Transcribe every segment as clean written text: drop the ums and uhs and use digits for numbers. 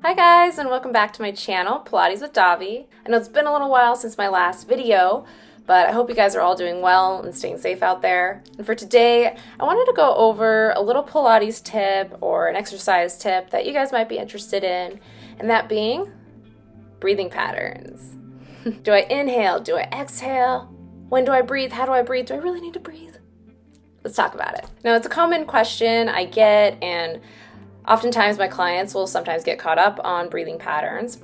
Hi guys, and welcome back to my channel, Pilates with Davi. I know it's been a little while since my last video, but I hope you guys are all doing well and staying safe out there. And for today, I wanted to go over a little Pilates tip or an exercise tip that you guys might be interested in, and that being breathing patterns. Do I inhale? Do I exhale? When do I breathe? How do I breathe? Do I really need to breathe? Let's talk about it. Now, it's a common question I get, and oftentimes my clients will sometimes get caught up on breathing patterns,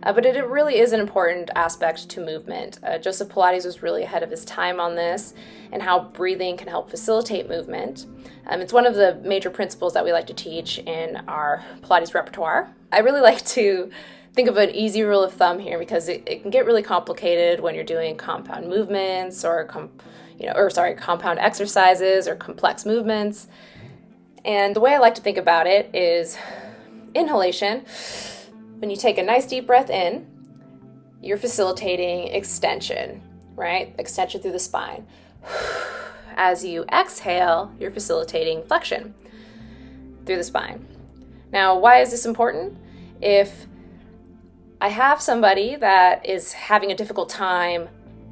but it really is an important aspect to movement. Joseph Pilates was really ahead of his time on this and how breathing can help facilitate movement. It's one of the major principles that we like to teach in our Pilates repertoire. I really like to think of an easy rule of thumb here because it can get really complicated when you're doing compound movements or compound exercises or complex movements. And the way I like to think about it is inhalation. When you take a nice deep breath in, you're facilitating extension, right? Extension through the spine. As you exhale, you're facilitating flexion through the spine. Now, why is this important? If I have somebody that is having a difficult time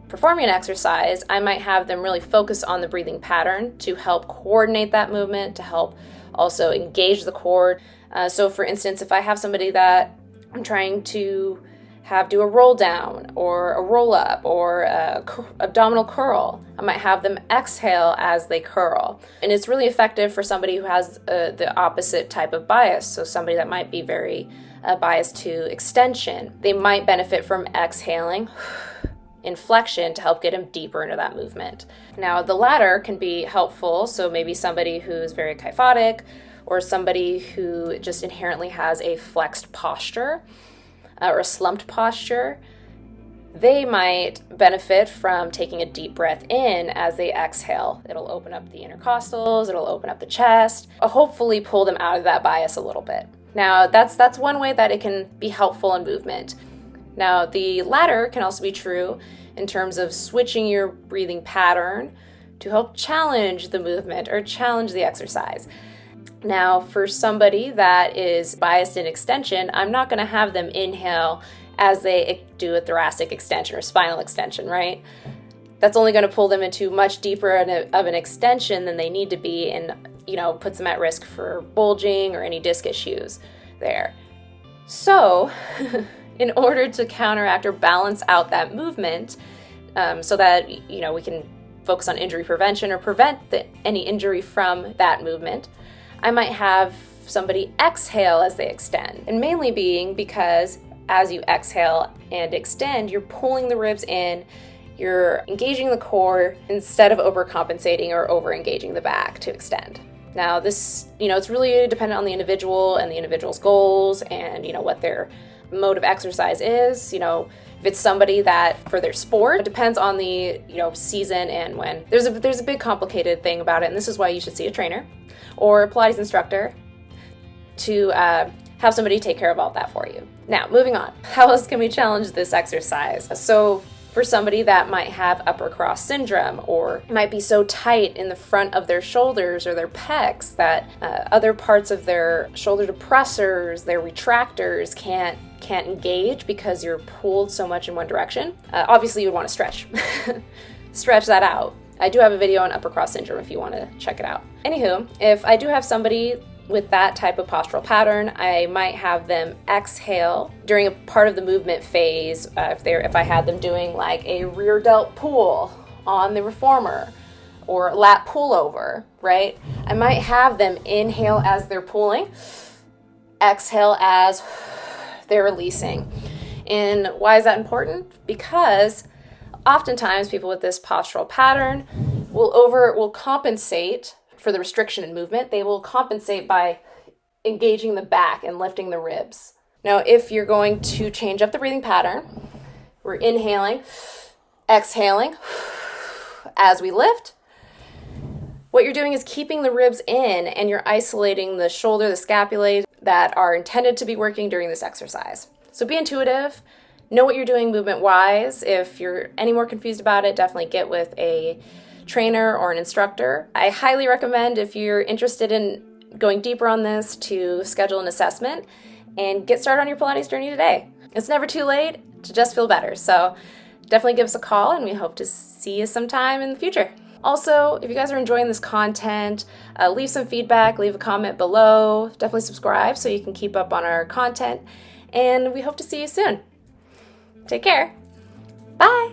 performing an exercise, I might have them really focus on the breathing pattern to help coordinate that movement, to help also engage the core. So for instance, if I have somebody that I'm trying to have do a roll down or a roll up or a abdominal curl, I might have them exhale as they curl. And it's really effective for somebody who has the opposite type of bias. So somebody that might be very biased to extension, they might benefit from exhaling in flexion to help get them deeper into that movement. Now, the latter can be helpful, so maybe somebody who's very kyphotic or somebody who just inherently has a flexed posture or a slumped posture, they might benefit from taking a deep breath in as they exhale. It'll open up the intercostals, it'll open up the chest, hopefully pull them out of that bias a little bit. Now, that's one way that it can be helpful in movement. Now, the latter can also be true in terms of switching your breathing pattern to help challenge the movement or challenge the exercise. Now, for somebody that is biased in extension, I'm not going to have them inhale as they do a thoracic extension or spinal extension, right? That's only going to pull them into much deeper of an extension than they need to be and, puts them at risk for bulging or any disc issues there. So, in order to counteract or balance out that movement so that, we can focus on injury prevention or prevent any injury from that movement, I might have somebody exhale as they extend. And mainly being because as you exhale and extend, you're pulling the ribs in, you're engaging the core instead of overcompensating or over-engaging the back to extend. Now this, it's really dependent on the individual and the individual's goals and, what their mode of exercise is. If it's somebody that for their sport, it depends on the season and when. There's a big complicated thing about it, and this is why you should see a trainer or a Pilates instructor to have somebody take care of all that for you. Now, moving on. How else can we challenge this exercise? So for somebody that might have upper cross syndrome or might be so tight in the front of their shoulders or their pecs that other parts of their shoulder depressors, their retractors can't engage because you're pulled so much in one direction, obviously you would want to stretch. Stretch that out. I do have a video on upper cross syndrome if you want to check it out. Anywho, if I do have somebody with that type of postural pattern, I might have them exhale during a part of the movement phase. If I had them doing like a rear delt pull on the reformer or lat pullover, right? I might have them inhale as they're pulling, exhale as they're releasing. And why is that important? Because oftentimes people with this postural pattern will compensate for the restriction in movement. They will compensate by engaging the back and lifting the ribs. Now, if you're going to change up the breathing pattern, we're inhaling, exhaling as we lift. What you're doing is keeping the ribs in and you're isolating the shoulder, the scapulae that are intended to be working during this exercise. So be intuitive, know what you're doing movement-wise. If you're any more confused about it, definitely get with a trainer or an instructor. I highly recommend, if you're interested in going deeper on this, to schedule an assessment and get started on your Pilates journey today. It's never too late to just feel better, so definitely give us a call and we hope to see you sometime in the future. Also, if you guys are enjoying this content, leave some feedback, leave a comment below, definitely subscribe so you can keep up on our content, and we hope to see you soon. Take care. Bye.